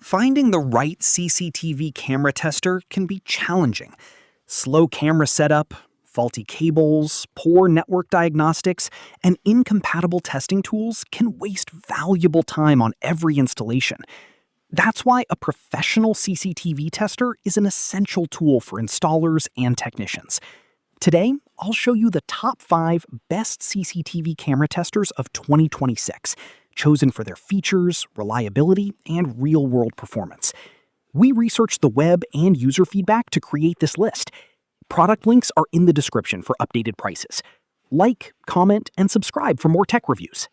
Finding the right CCTV camera tester can be challenging. Slow camera setup, faulty cables, poor network diagnostics, and incompatible testing tools can waste valuable time on every installation. That's why a professional CCTV tester is an essential tool for installers and technicians. Today, I'll show you the top 5 best CCTV camera testers of 2026, chosen for their features, reliability, and real-world performance. We researched the web and user feedback to create this list. Product links are in the description for updated prices. Like, comment, and subscribe for more tech reviews.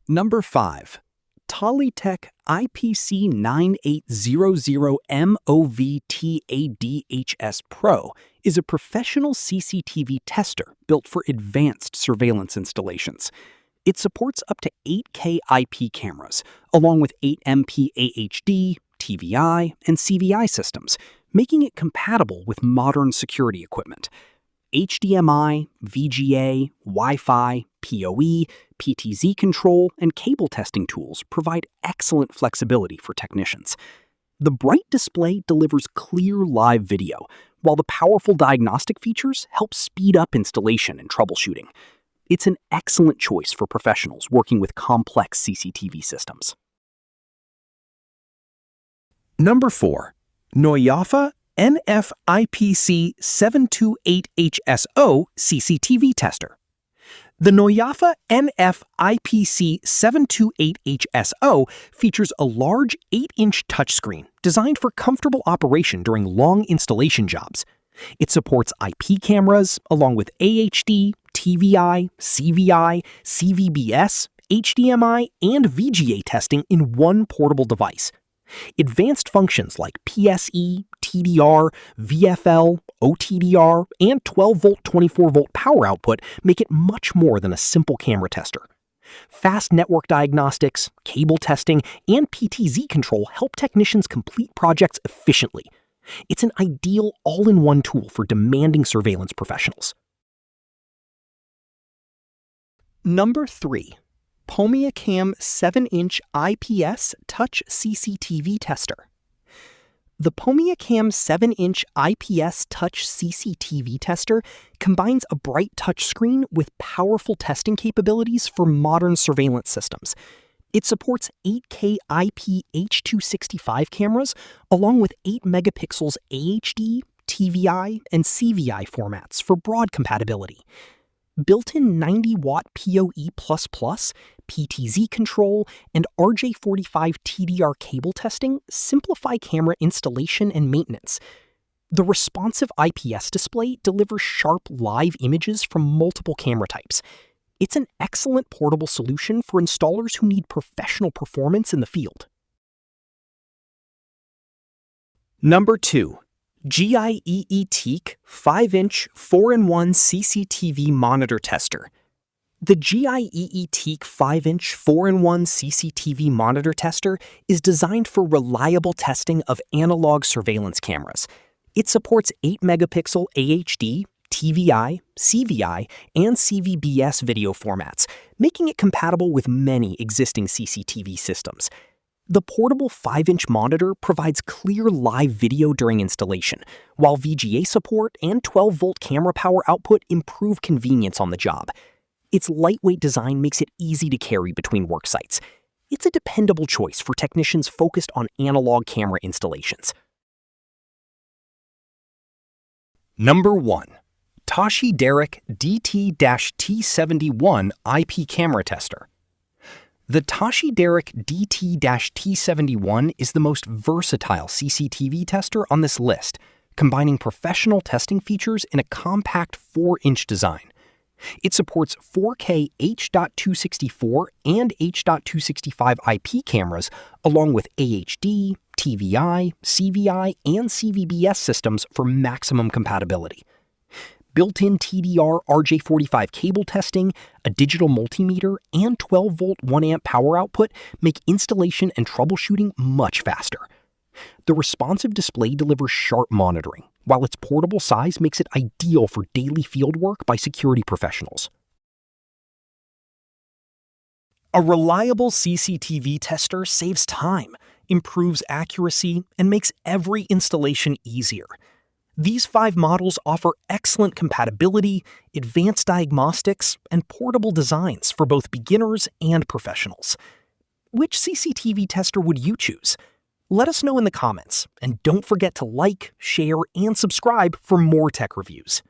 Number 5. TahLiTech IPC-9800MOVTADHS Pro is a professional CCTV tester built for advanced surveillance installations. It supports up to 8K IP cameras, along with 8MP AHD, TVI, and CVI systems, making it compatible with modern security equipment. HDMI, VGA, Wi-Fi, PoE, PTZ control, and cable testing tools provide excellent flexibility for technicians. The bright display delivers clear live video, while the powerful diagnostic features help speed up installation and troubleshooting. It's an excellent choice for professionals working with complex CCTV systems. Number 4. NOYAFA NF-IPC-728HSO CCTV Tester. The NOYAFA NF-IPC-728HSO features a large 8-inch touchscreen designed for comfortable operation during long installation jobs. It supports IP cameras along with AHD, TVI, CVI, CVBS, HDMI, and VGA testing in one portable device. Advanced functions like PSE, TDR, VFL, OTDR, and 12-volt 24-volt power output make it much more than a simple camera tester. Fast network diagnostics, cable testing, and PTZ control help technicians complete projects efficiently. It's an ideal all-in-one tool for demanding surveillance professionals. Number 3. POMIACAM 7-inch IPS Touch CCTV Tester. The POMIACAM 7-inch IPS Touch CCTV Tester combines a bright touchscreen with powerful testing capabilities for modern surveillance systems. It supports 8K IP H.265 cameras along with 8 megapixels AHD, TVI, and CVI formats for broad compatibility. Built-in 90-watt PoE++, PTZ control, and RJ45 TDR cable testing simplify camera installation and maintenance. The responsive IPS display delivers sharp live images from multiple camera types. It's an excellent portable solution for installers who need professional performance in the field. Number 2. GILEETEEK 5-inch 4-in-1 CCTV Monitor Tester. The GILEETEEK 5-inch 4-in-1 CCTV Monitor Tester is designed for reliable testing of analog surveillance cameras. It supports 8-megapixel AHD, TVI, CVI, and CVBS video formats, making it compatible with many existing CCTV systems. The portable 5-inch monitor provides clear live video during installation, while VGA support and 12-volt camera power output improve convenience on the job. Its lightweight design makes it easy to carry between work sites. It's a dependable choice for technicians focused on analog camera installations. Number 1. TASHI DT-T71 IP Camera Tester. The TASHI DT-T71 is the most versatile CCTV tester on this list, combining professional testing features in a compact 4-inch design. It supports 4K H.264 and H.265 IP cameras, along with AHD, TVI, CVI, and CVBS systems for maximum compatibility. Built-in TDR RJ45 cable testing, a digital multimeter, and 12-volt 1-amp power output make installation and troubleshooting much faster. The responsive display delivers sharp monitoring, while its portable size makes it ideal for daily field work by security professionals. A reliable CCTV tester saves time, improves accuracy, and makes every installation easier. These 5 models offer excellent compatibility, advanced diagnostics, and portable designs for both beginners and professionals. Which CCTV tester would you choose? Let us know in the comments, and don't forget to like, share, and subscribe for more tech reviews.